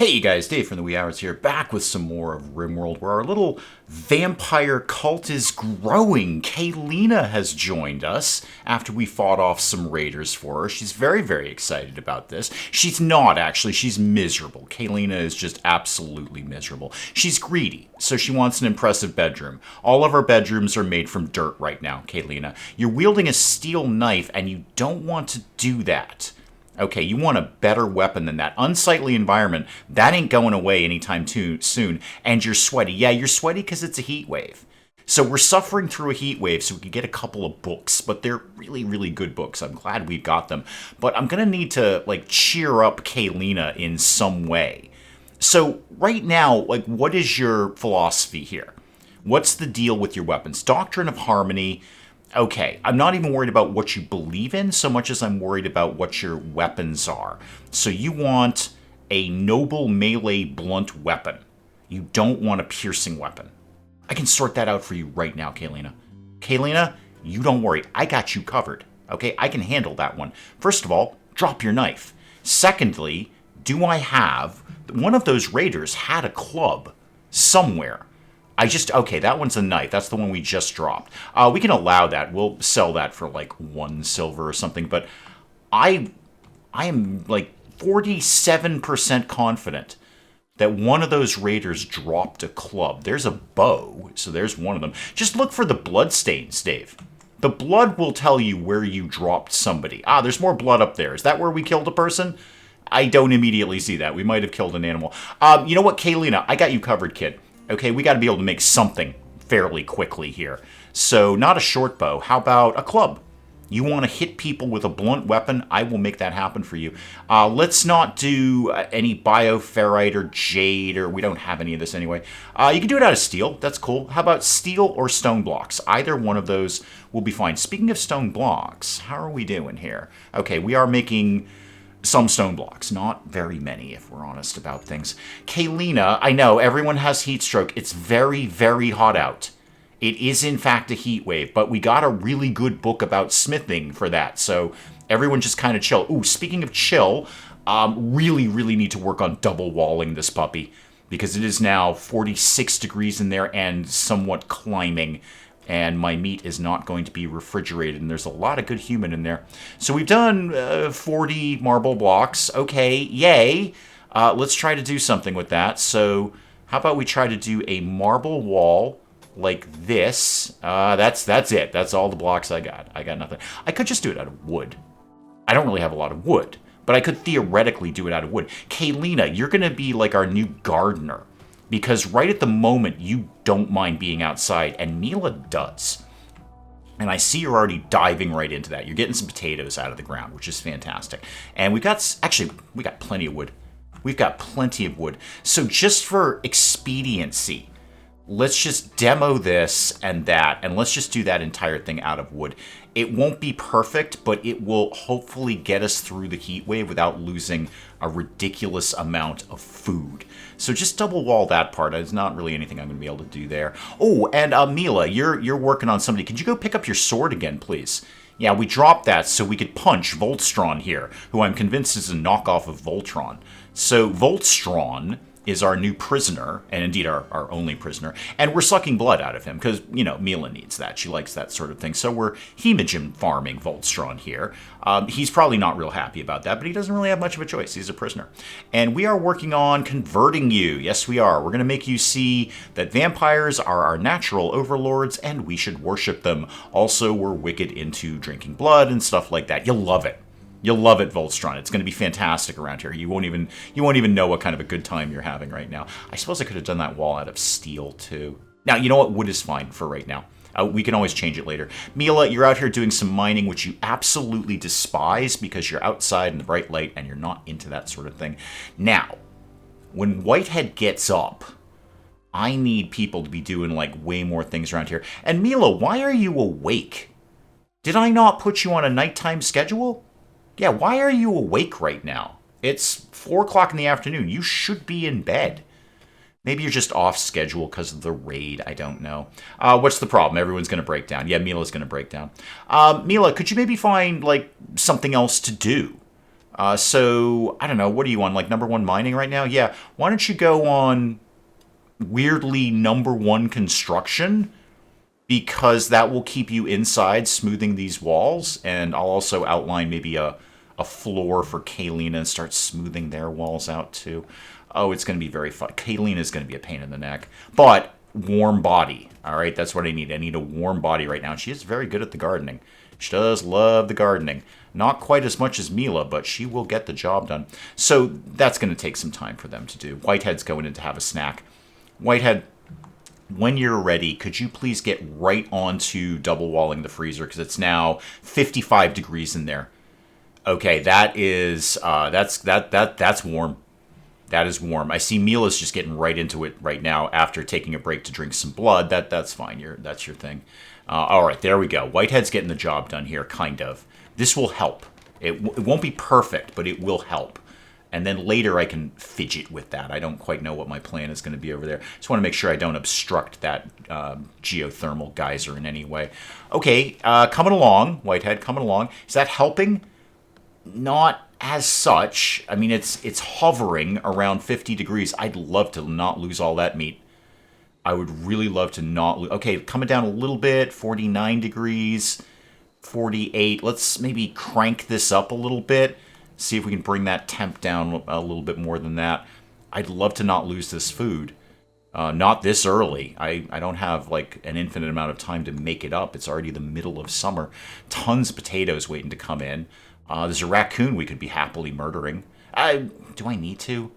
Hey you guys, Dave from the Wee Hours here, back with some more of RimWorld, where our little vampire cult is growing. Kaylina has joined us after we fought off some raiders for her. She's very, very excited about this. She's not, actually. She's miserable. Kaylina is just absolutely miserable. She's greedy, so she wants an impressive bedroom. All of our bedrooms are made from dirt right now, Kaylina. You're wielding a steel knife, and you don't want to do that. Okay, you want a better weapon than that. Unsightly environment, that ain't going away anytime too soon. And you're sweaty. Yeah, you're sweaty because it's a heat wave. So we're suffering through a heat wave so we could get a couple of books, but they're really, really good books. I'm glad we've got them. But I'm going to need to, cheer up Kaylina in some way. So right now, what is your philosophy here? What's the deal with your weapons? Doctrine of Harmony. Okay, I'm not even worried about what you believe in so much as I'm worried about what your weapons are. So you want a noble melee blunt weapon. You don't want a piercing weapon. I can sort that out for you right now, Kaylina. Kaylina, you don't worry. I got you covered. Okay, I can handle that one. First of all, drop your knife. Secondly, do I have... One of those raiders had a club somewhere. Okay, that one's a knife. That's the one we just dropped. We can allow that. We'll sell that for 1 silver or something. But I am 47% confident that one of those raiders dropped a club. There's a bow, so there's one of them. Just look for the bloodstains, Dave. The blood will tell you where you dropped somebody. There's more blood up there. Is that where we killed a person? I don't immediately see that. We might have killed an animal. You know what, Kaylina? I got you covered, kid. Okay, we got to be able to make something fairly quickly here. So, not a short bow. How about a club? You want to hit people with a blunt weapon? I will make that happen for you. Let's not do any bioferrite or jade, or we don't have any of this anyway. You can do it out of steel. That's cool. How about steel or stone blocks? Either one of those will be fine. Speaking of stone blocks, how are we doing here? Okay, we are making... some stone blocks. Not very many, if we're honest about things. Kaylina, I know, everyone has heat stroke. It's very, very hot out. It is, in fact, a heat wave, but we got a really good book about smithing for that, so everyone just kind of chill. Ooh, speaking of chill, really, really need to work on double walling this puppy, because it is now 46 degrees in there and somewhat climbing. And my meat is not going to be refrigerated, and there's a lot of good human in there. So we've done 40 marble blocks. Okay, yay. Let's try to do something with that. So how about we try to do a marble wall like this. That's it. That's all the blocks I got. I got nothing. I could just do it out of wood. I don't really have a lot of wood, but I could theoretically do it out of wood. Kaylina, you're going to be like our new gardener. Because right at the moment, you don't mind being outside, and Mila does. And I see you're already diving right into that. You're getting some potatoes out of the ground, which is fantastic. And we got plenty of wood. We've got plenty of wood. So just for expediency, let's just demo this and that, and let's just do that entire thing out of wood. It won't be perfect, but it will hopefully get us through the heat wave without losing a ridiculous amount of food. So just double wall that part. There's not really anything I'm going to be able to do there. Oh, and Mila, you're working on somebody. Could you go pick up your sword again, please? Yeah, we dropped that so we could punch Voltstron here, who I'm convinced is a knockoff of Voltron. So Voltstron is our new prisoner, and indeed our only prisoner, and we're sucking blood out of him, because, Mila needs that. She likes that sort of thing. So we're hemogen farming Voltstron here. He's probably not real happy about that, but he doesn't really have much of a choice. He's a prisoner. And we are working on converting you. Yes, we are. We're going to make you see that vampires are our natural overlords, and we should worship them. Also, we're wicked into drinking blood and stuff like that. You'll love it. You'll love it, Voltstron. It's going to be fantastic around here. You won't even know what kind of a good time you're having right now. I suppose I could have done that wall out of steel, too. Now, you know what? Wood is fine for right now. We can always change it later. Mila, you're out here doing some mining, which you absolutely despise because you're outside in the bright light and you're not into that sort of thing. Now, when Whitehead gets up, I need people to be doing, way more things around here. And Mila, why are you awake? Did I not put you on a nighttime schedule? Yeah, why are you awake right now? It's 4 o'clock in the afternoon. You should be in bed. Maybe you're just off schedule because of the raid. I don't know. What's the problem? Everyone's going to break down. Yeah, Mila's going to break down. Mila, could you maybe find, something else to do? So, I don't know, what are you on, like #1 mining right now? Yeah, why don't you go on weirdly #1 construction? Because that will keep you inside smoothing these walls, and I'll also outline maybe a floor for Kaylina and start smoothing their walls out too. Oh, it's going to be very fun. Kaylina is going to be a pain in the neck, but warm body. All right, that's what I need. I need a warm body right now. And she is very good at the gardening. She does love the gardening. Not quite as much as Mila, but she will get the job done. So that's going to take some time for them to do. Whitehead's going in to have a snack. Whitehead, when you're ready, could you please get right onto double walling the freezer, because it's now 55 degrees in there. Okay, that is that's warm. That is warm. I see Mila's just getting right into it right now after taking a break to drink some blood. That's fine. That's your thing. All right, there we go. Whitehead's getting the job done here, kind of. This will help. It won't be perfect, but it will help. And then later I can fidget with that. I don't quite know what my plan is going to be over there. Just want to make sure I don't obstruct that geothermal geyser in any way. Okay, coming along, Whitehead, coming along. Is that helping? Not as such. I mean, it's hovering around 50 degrees. I'd love to not lose all that meat. I would really love to not lose. Okay, coming down a little bit, 49 degrees, 48. Let's maybe crank this up a little bit. See if we can bring that temp down a little bit more than that. I'd love to not lose this food. Not this early. I don't have like an infinite amount of time to make it up. It's already the middle of summer. Tons of potatoes waiting to come in. There's a raccoon we could be happily murdering. Do I need to?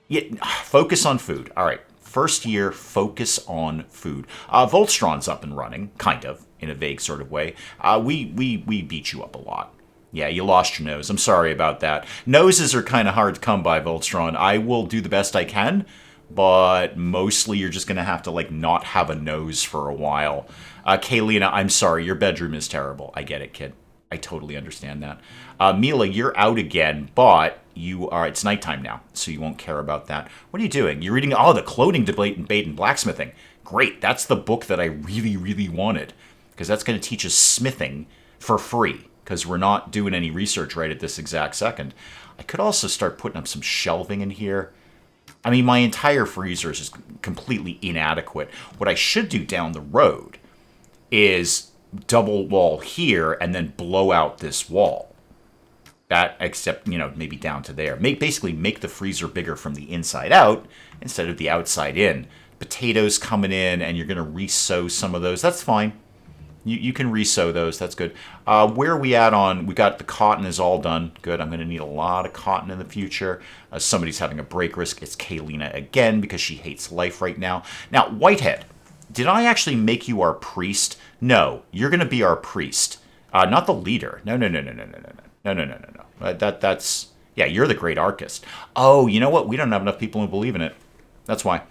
Yeah, focus on food. All right. First year, focus on food. Voltron's up and running, kind of, in a vague sort of way. We beat you up a lot. Yeah, you lost your nose. I'm sorry about that. Noses are kind of hard to come by, Voltron. I will do the best I can, but mostly you're just going to have to, like, not have a nose for a while. Kaylina, I'm sorry. Your bedroom is terrible. I get it, kid. I totally understand that. Mila, you're out again, but it's nighttime now, so you won't care about that. What are you doing? You're reading, the clothing debate and blacksmithing. Great. That's the book that I really, really wanted, because that's going to teach us smithing for free, because we're not doing any research right at this exact second. I could also start putting up some shelving in here. I mean, my entire freezer is just completely inadequate. What I should do down the road is double wall here and then blow out this wall. That, except, maybe down to there. Basically make the freezer bigger from the inside out instead of the outside in. Potatoes coming in, and you're going to re-sow some of those. That's fine. You can re-sow those. That's good. Where are we at on... We got the cotton is all done. Good. I'm going to need a lot of cotton in the future. Somebody's having a break risk. It's Kaylina again because she hates life right now. Now, Whitehead, did I actually make you our priest? No. You're going to be our priest. Not the leader. No. That's... Yeah, you're the great archist. Oh, you know what? We don't have enough people who believe in it. That's why.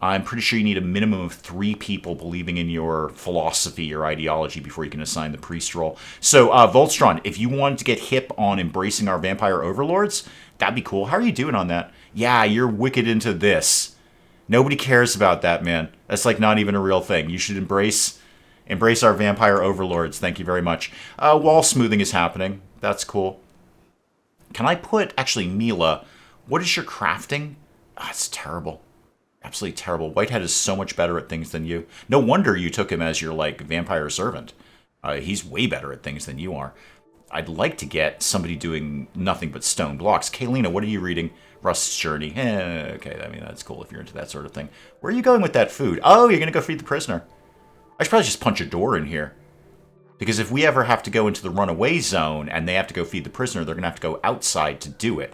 I'm pretty sure you need a minimum of 3 people believing in your philosophy or ideology before you can assign the priest role. So, Voltron, if you wanted to get hip on embracing our vampire overlords, that'd be cool. How are you doing on that? Yeah, you're wicked into this. Nobody cares about that, man. That's like not even a real thing. You should embrace our vampire overlords. Thank you very much. Wall smoothing is happening. That's cool. Can I put... Actually, Mila, what is your crafting? It's terrible. Absolutely terrible. Whitehead is so much better at things than you. No wonder you took him as your, vampire servant. He's way better at things than you are. I'd like to get somebody doing nothing but stone blocks. Kaylina, what are you reading? Rust's Journey. Okay, I mean, that's cool if you're into that sort of thing. Where are you going with that food? Oh, you're going to go feed the prisoner. I should probably just punch a door in here. Because if we ever have to go into the runaway zone and they have to go feed the prisoner, they're going to have to go outside to do it.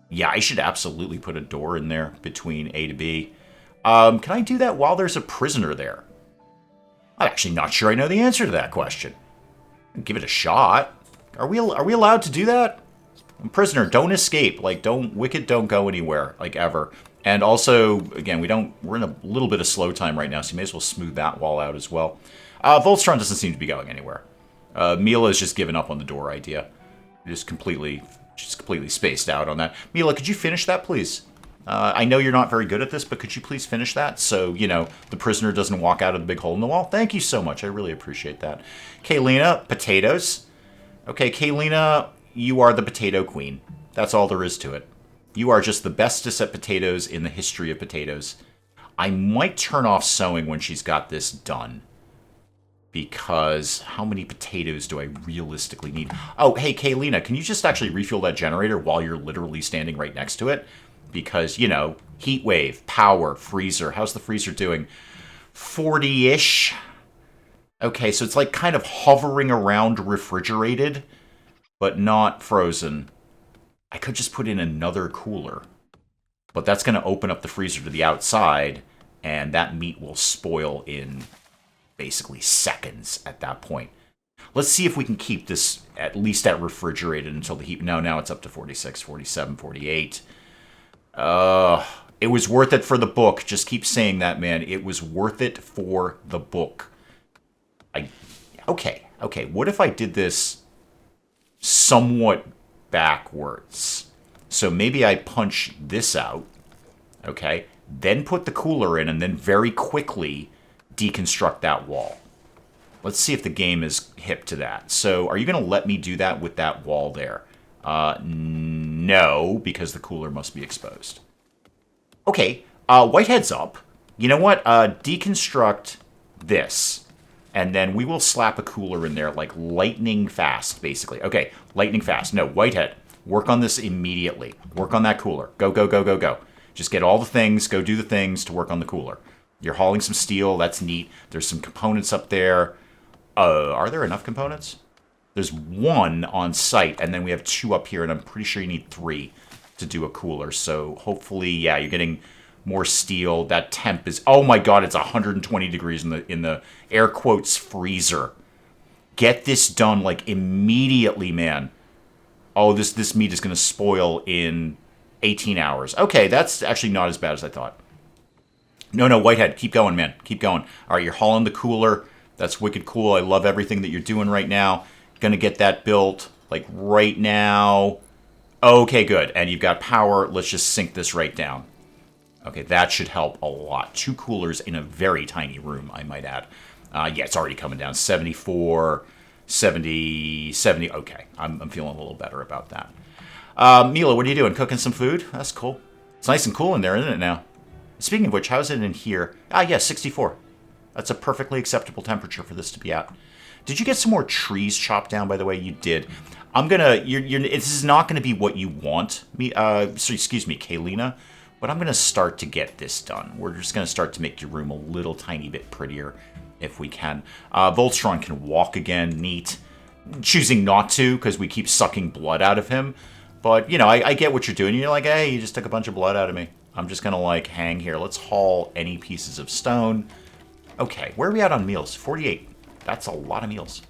Yeah, I should absolutely put a door in there between A to B. Can I do that while there's a prisoner there? I'm actually not sure I know the answer to that question. Give it a shot. Are we allowed to do that? Prisoner, don't escape. Don't go anywhere, ever. And also, again, we're in a little bit of slow time right now, so you may as well smooth that wall out as well. Voltron doesn't seem to be going anywhere. Mila has just given up on the door idea. Just completely spaced out on that. Mila, could you finish that, please? I know you're not very good at this, but could you please finish that so, the prisoner doesn't walk out of the big hole in the wall? Thank you so much. I really appreciate that. Kaylina, potatoes. Okay, Kaylina, you are the potato queen. That's all there is to it. You are just the bestest at potatoes in the history of potatoes. I might turn off sewing when she's got this done. Because how many potatoes do I realistically need? Oh, hey, Kaylina, can you just actually refuel that generator while you're literally standing right next to it? Because, you know, heat wave, power, freezer. How's the freezer doing? 40-ish. Okay, so it's like kind of hovering around refrigerated, but not frozen. I could just put in another cooler. But that's going to open up the freezer to the outside, and that meat will spoil in basically seconds at that point. Let's see if we can keep this at least at refrigerated until the heat... No, now it's up to 46, 47, 48. It was worth it for the book. Just keep saying that, man. It was worth it for the book. Okay. What if I did this somewhat backwards? So maybe I punch this out, okay? Then put the cooler in, and then very quickly deconstruct that wall. Let's see if the game is hip to that. So are you going to let me do that with that wall there? No, because the cooler must be exposed. Okay, Whitehead's up. You know what? Deconstruct this. And then we will slap a cooler in there like lightning fast, basically. Okay, lightning fast. No, Whitehead, work on this immediately. Work on that cooler. Go. Just get all the things, go do the things to work on the cooler. You're hauling some steel. That's neat. There's some components up there. Are there enough components? There's one on site, and then we have two up here, and I'm pretty sure you need 3 to do a cooler. So hopefully, yeah, you're getting more steel. That temp is... Oh my god, it's 120 degrees in the air quotes freezer. Get this done, like, immediately, man. Oh, this meat is going to spoil in 18 hours. Okay, that's actually not as bad as I thought. No, Whitehead, keep going, man. Keep going. All right, you're hauling the cooler. That's wicked cool. I love everything that you're doing right now. Gonna get that built, like, right now. Okay, good. And you've got power. Let's just sink this right down. Okay, that should help a lot. 2 coolers in a very tiny room, I might add. Yeah, it's already coming down. 74, 70. Okay, I'm feeling a little better about that. Mila, what are you doing? Cooking some food? That's cool. It's nice and cool in there, isn't it now? Speaking of which, how's it in here? Yeah, 64. That's a perfectly acceptable temperature for this to be at. Did you get some more trees chopped down, by the way? You did. I'm gonna... this is not gonna be what you want, excuse me, Kaylina, but I'm gonna start to get this done. We're just gonna start to make your room a little tiny bit prettier, if we can. Voltron can walk again, neat. Choosing not to, because we keep sucking blood out of him. But, you know, I get what you're doing. You're like, hey, you just took a bunch of blood out of me. I'm just gonna, like, hang here. Let's haul any pieces of stone. Okay, where are we at on meals? 48. That's a lot of meals.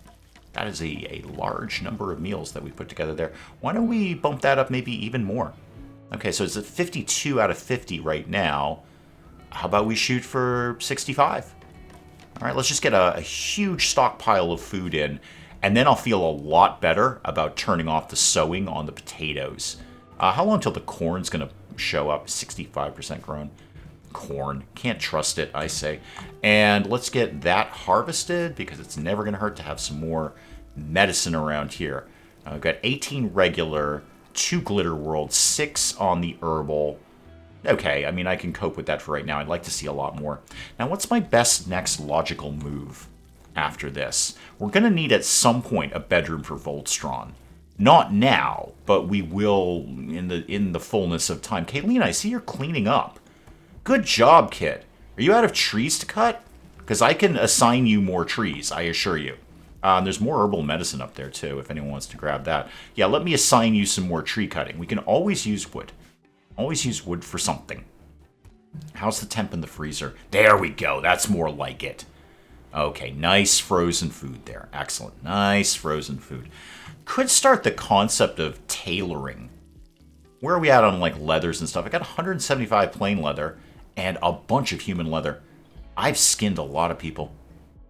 That is a large number of meals that we put together there. Why don't we bump that up maybe even more? Okay, so it's at 52 out of 50 right now. How about we shoot for 65? All right, let's just get a huge stockpile of food in, and then I'll feel a lot better about turning off the sowing on the potatoes. How long until the corn's going to show up? 65% grown. Corn. Can't trust it, I say. And let's get that harvested, because it's never going to hurt to have some more medicine around here. I've got 18 regular, 2 glitter world, 6 on the herbal. Okay, I mean, I can cope with that for right now. I'd like to see a lot more. Now, what's my best next logical move after this? We're going to need at some point a bedroom for Voltron. Not now, but we will in the fullness of time. Kayleen, I see you're cleaning up. Good job, kid. Are you out of trees to cut? Because I can assign you more trees, I assure you. There's more herbal medicine up there, too, if anyone wants to grab that. Yeah, let me assign you some more tree cutting. We can always use wood. Always use wood for something. How's the temp in the freezer? There we go. That's more like it. Okay, nice frozen food there. Excellent. Nice frozen food. Could start the concept of tailoring. Where are we at on, like, leathers and stuff? I got 175 plain leather and a bunch of human leather. I've skinned a lot of people.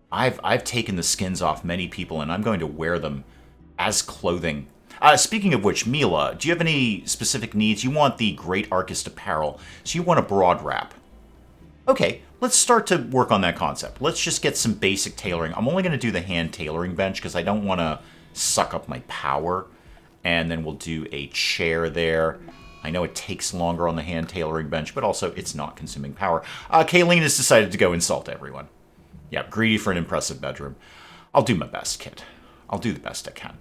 I've taken the skins off many people, and I'm going to wear them as clothing. Speaking of which, Mila, do you have any specific needs? You want the Great Archist apparel, so you want a broad wrap. Okay, let's start to work on that concept. Let's just get some basic tailoring. I'm only going to do the hand tailoring bench because I don't want to suck up my power. And then we'll do a chair there. I know it takes longer on the hand tailoring bench, but also it's not consuming power. Kayleen has decided to go insult everyone. Yeah, greedy for an impressive bedroom. I'll do my best, kid. I'll do the best I can.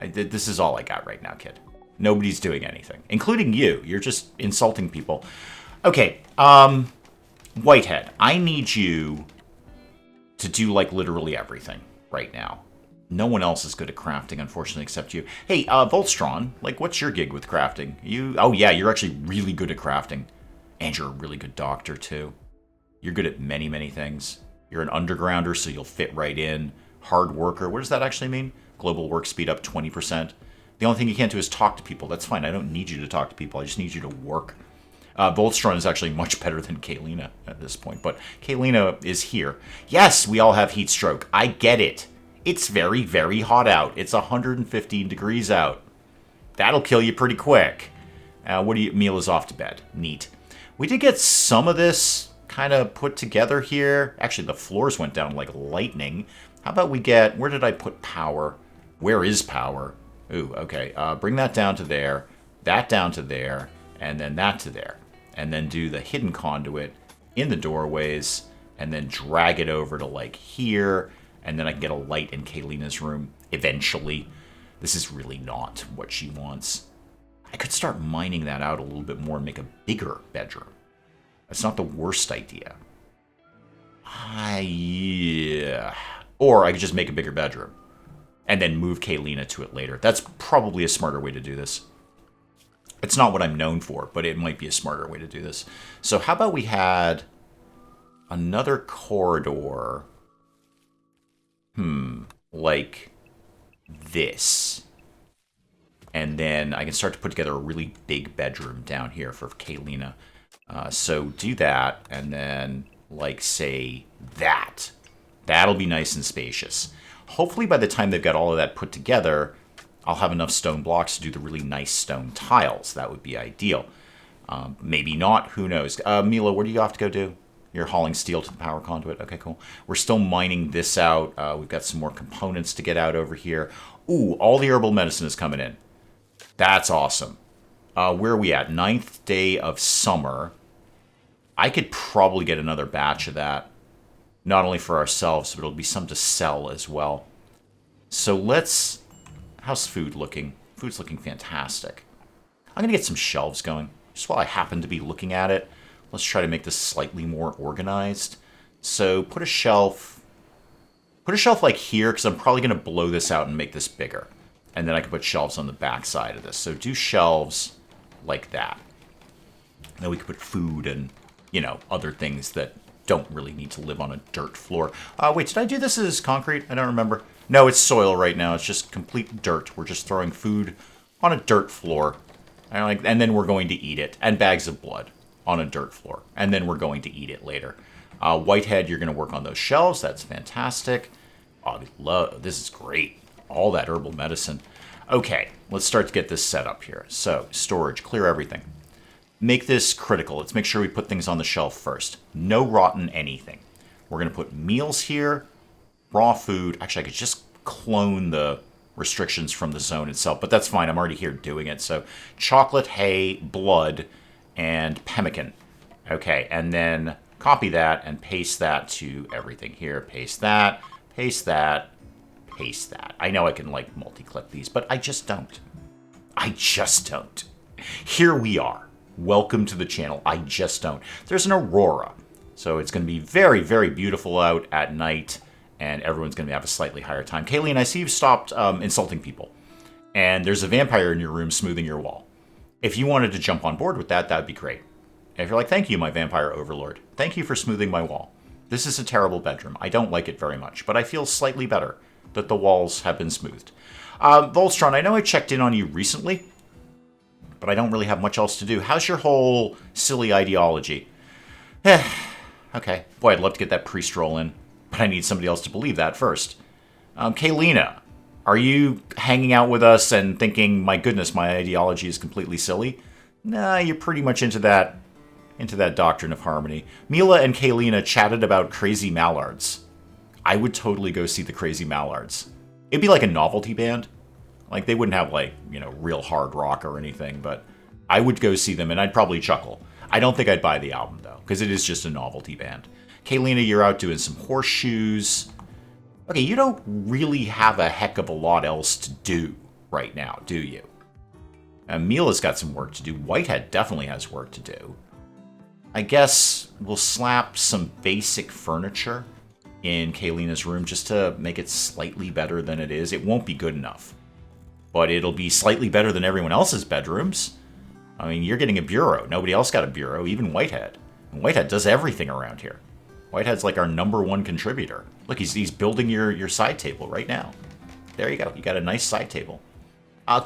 This is all I got right now, kid. Nobody's doing anything, including you. You're just insulting people. Okay, Whitehead, I need you to do, like, literally everything right now. No one else is good at crafting, unfortunately, except you. Hey, Voltstron, like, what's your gig with crafting? Oh, yeah, you're actually really good at crafting. And you're a really good doctor, too. You're good at many, many things. You're an undergrounder, so you'll fit right in. Hard worker, what does that actually mean? Global work speed up 20%. The only thing you can't do is talk to people. That's fine. I don't need you to talk to people. I just need you to work. Voltstron is actually much better than Kaylina at this point. But Kaylina is here. Yes, we all have heat stroke. I get it. It's very, very hot out. It's 115 degrees out. That'll kill you pretty quick. Meal is off to bed. Neat. We did get some of this kind of put together here. Actually, the floors went down like lightning. How about we get... Where did I put power? Where is power? Ooh, okay. Bring that down to there. That down to there. And then that to there. And then do the hidden conduit in the doorways. And then drag it over to like here. And then I can get a light in Kaylina's room eventually. This is really not what she wants. I could start mining that out a little bit more and make a bigger bedroom. That's not the worst idea. Yeah. Or I could just make a bigger bedroom and then move Kaylina to it later. That's probably a smarter way to do this. It's not what I'm known for, but it might be a smarter way to do this. So how about we had another corridor, like this. And then I can start to put together a really big bedroom down here for Kaylina. So do that, and then, like, say that. That'll be nice and spacious. Hopefully by the time they've got all of that put together, I'll have enough stone blocks to do the really nice stone tiles. That would be ideal. Maybe not. Who knows? Mila, what do you have to go do? You're hauling steel to the power conduit. Okay, cool. We're still mining this out. We've got some more components to get out over here. Ooh, all the herbal medicine is coming in. That's awesome. Where are we at? 9th day of summer. I could probably get another batch of that. Not only for ourselves, but it'll be some to sell as well. So let's... How's food looking? Food's looking fantastic. I'm going to get some shelves going. Just while I happen to be looking at it. Let's try to make this slightly more organized. So put a shelf... Put a shelf like here, because I'm probably going to blow this out and make this bigger. And then I can put shelves on the back side of this. So do shelves like that. And then we can put food and, you know, other things that don't really need to live on a dirt floor. Wait, did I do this as concrete? I don't remember. No, it's soil right now. It's just complete dirt. We're just throwing food on a dirt floor. And then we're going to eat it. And bags of blood on a dirt floor. And then we're going to eat it later. Whitehead, you're going to work on those shelves. That's fantastic. Oh, this is great. All that herbal medicine. Okay, let's start to get this set up here. So, storage, clear everything. Make this critical. Let's make sure we put things on the shelf first. No rotten anything. We're going to put meals here, raw food. Actually, I could just clone the restrictions from the zone itself, but that's fine. I'm already here doing it. So, chocolate, hay, blood, and pemmican. Okay, and then copy that and paste that to everything here. Paste that, paste that. Paste that. I know I can, like, multi-click these, but I just don't. I just don't. Here we are. Welcome to the channel. I just don't. There's an aurora, so it's going to be very, very beautiful out at night, and everyone's going to have a slightly higher time. Kayleen, I see you've stopped insulting people, and there's a vampire in your room smoothing your wall. If you wanted to jump on board with that, that'd be great. And if you're like, thank you, my vampire overlord. Thank you for smoothing my wall. This is a terrible bedroom. I don't like it very much, but I feel slightly better that the walls have been smoothed. Voltstron, I know I checked in on you recently, but I don't really have much else to do. How's your whole silly ideology? Okay. Boy, I'd love to get that priest roll in, but I need somebody else to believe that first. Kaylina, are you hanging out with us and thinking, my goodness, my ideology is completely silly? Nah, you're pretty much into that doctrine of harmony. Mila and Kaylina chatted about crazy mallards. I would totally go see the Crazy Mallards. It'd be like a novelty band. Like, they wouldn't have, like, real hard rock or anything, but I would go see them, and I'd probably chuckle. I don't think I'd buy the album, though, because it is just a novelty band. Kaylina, you're out doing some horseshoes. Okay, you don't really have a heck of a lot else to do right now, do you? Mila's got some work to do. Whitehead definitely has work to do. I guess we'll slap some basic furniture in Kaylina's room just to make it slightly better than it is. It won't be good enough, but it'll be slightly better than everyone else's bedrooms. I mean, you're getting a bureau. Nobody else got a bureau, even Whitehead. And Whitehead does everything around here. Whitehead's like our #1 contributor. Look, he's building your side table right now. There you go. You got a nice side table.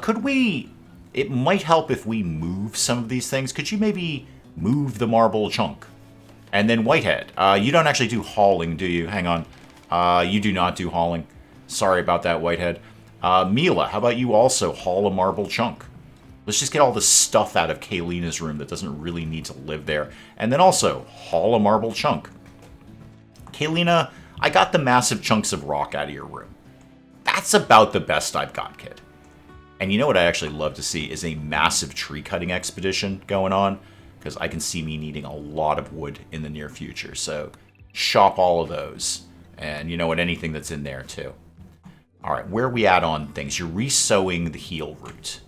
Could we... It might help if we move some of these things. Could you maybe move the marble chunk? And then Whitehead, you don't actually do hauling, do you? Hang on. You do not do hauling. Sorry about that, Whitehead. Mila, how about you also haul a marble chunk? Let's just get all the stuff out of Kaylina's room that doesn't really need to live there. And then also, haul a marble chunk. Kaylina, I got the massive chunks of rock out of your room. That's about the best I've got, kid. And you know what I actually love to see is a massive tree cutting expedition going on, because I can see me needing a lot of wood in the near future. So shop all of those. And you know what, anything that's in there too. All right, where are we at on things? You're re-sewing the heel root.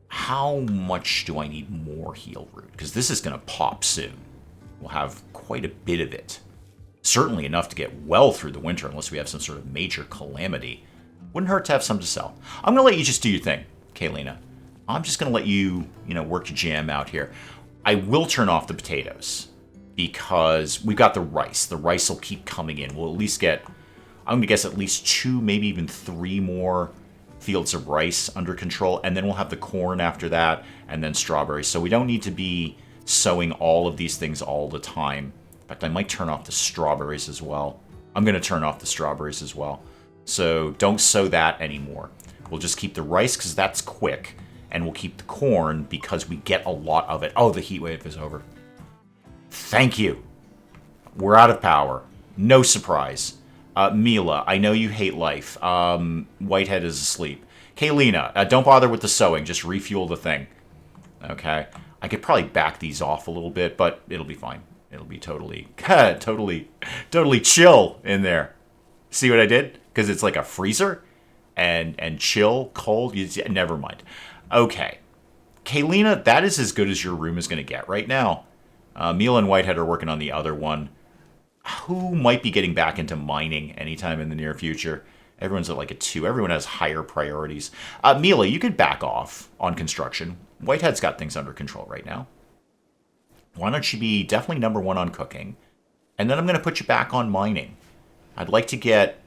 How much do I need more heel root? Because this is going to pop soon. We'll have quite a bit of it. Certainly enough to get well through the winter unless we have some sort of major calamity. Wouldn't hurt to have some to sell. I'm going to let you just do your thing, Kaylina. I'm just going to let you, work your jam out here. I will turn off the potatoes because we've got the rice. The rice will keep coming in. We'll at least get, I'm going to guess at least 2, maybe even 3 more fields of rice under control. And then we'll have the corn after that and then strawberries. So we don't need to be sowing all of these things all the time. In fact, I might turn off the strawberries as well. I'm going to turn off the strawberries as well. So don't sow that anymore. We'll just keep the rice because that's quick. And we'll keep the corn because we get a lot of it. Oh, the heat wave is over. Thank you. We're out of power. No surprise. Mila, I know you hate life. Whitehead is asleep. Kaylina, don't bother with the sewing. Just refuel the thing. Okay. I could probably back these off a little bit, but it'll be fine. It'll be totally chill in there. See what I did? Because it's like a freezer and chill, cold. Never mind. Okay. Kaylina, that is as good as your room is going to get right now. Mila and Whitehead are working on the other one. Who might be getting back into mining anytime in the near future? Everyone's at like a 2. Everyone has higher priorities. Mila, you could back off on construction. Whitehead's got things under control right now. Why don't you be definitely #1 on cooking? And then I'm going to put you back on mining. I'd like to get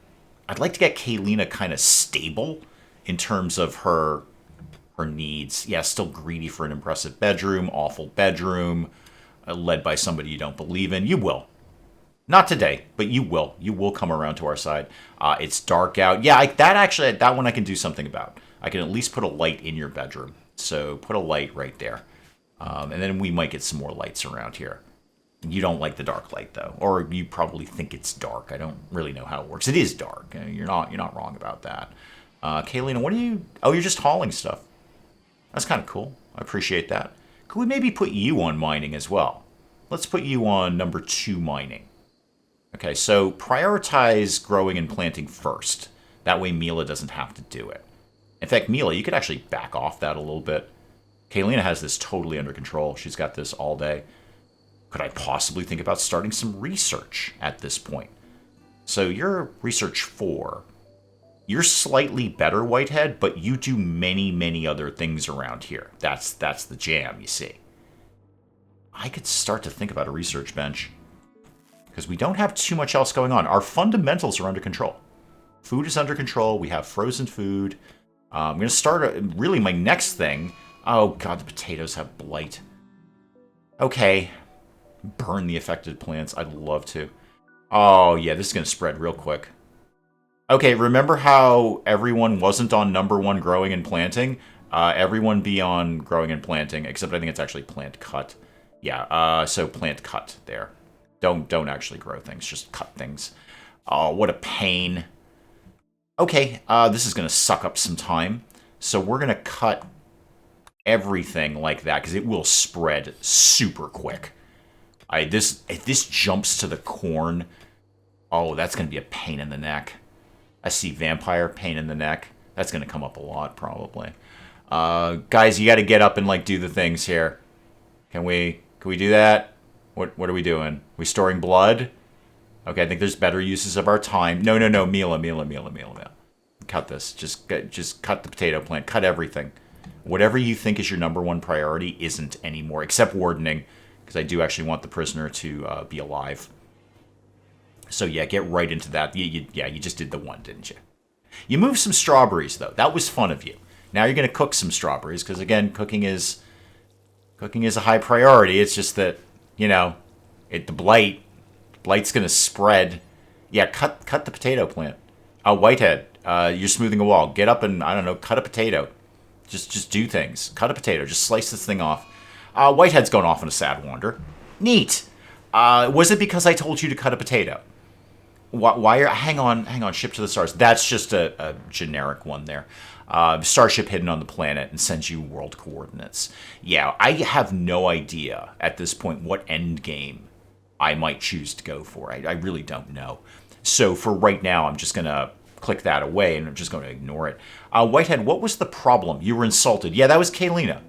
Kaylina kind of stable in terms of her needs. Yeah, still greedy for an impressive bedroom, awful bedroom, led by somebody you don't believe in. You will. Not today, but you will. You will come around to our side. It's dark out. Yeah, that one I can do something about. I can at least put a light in your bedroom. So put a light right there. And then we might get some more lights around here. You don't like the dark light, though. Or you probably think it's dark. I don't really know how it works. It is dark. You're not wrong about that. Kaylina, what are you... Oh, you're just hauling stuff. That's kind of cool. I appreciate that. Could we maybe put you on mining as well? Let's put you on #2 mining. Okay, so prioritize growing and planting first. That way Mila doesn't have to do it. In fact, Mila, you could actually back off that a little bit. Kaylina has this totally under control. She's got this all day. Could I possibly think about starting some research at this point? So you're research 4. You're slightly better, Whitehead, but you do many, many other things around here. That's the jam, you see. I could start to think about a research bench. Because we don't have too much else going on. Our fundamentals are under control. Food is under control. We have frozen food. I'm going to start, really my next thing. Oh god, the potatoes have blight. Okay. Burn the affected plants. I'd love to. Oh yeah, this is going to spread real quick. Okay, remember how everyone wasn't on #1 growing and planting? Everyone be on growing and planting, except I think it's actually plant cut. Yeah, so plant cut there. Don't actually grow things, just cut things. Oh, what a pain. Okay, this is going to suck up some time. So we're going to cut everything like that because it will spread super quick. If this jumps to the corn, oh, that's going to be a pain in the neck. I see vampire, pain in the neck. That's going to come up a lot, probably. Guys, you got to get up and like do the things here. Can we do that? What are we doing? We storing blood? Okay, I think there's better uses of our time. No, Mila. Cut this. Just cut the potato plant. Cut everything. Whatever you think is your #1 priority isn't anymore, except wardening, because I do actually want the prisoner to be alive. So yeah, get right into that. You just did the one, didn't you? You moved some strawberries, though. That was fun of you. Now you're going to cook some strawberries, because again, cooking is a high priority. It's just that, the blight's going to spread. Yeah, cut the potato plant. Whitehead, you're smoothing a wall. Get up and, I don't know, cut a potato. Just do things. Cut a potato. Just slice this thing off. Whitehead's going off on a sad wander. Neat. Was it because I told you to cut a potato? Why hang on, ship to the stars. That's just a generic one there. Starship hidden on the planet and sends you world coordinates. Yeah, I have no idea at this point what end game I might choose to go for. I really don't know. So for right now, I'm just going to click that away and I'm just going to ignore it. Whitehead, what was the problem? You were insulted. Yeah, that was Kaylina.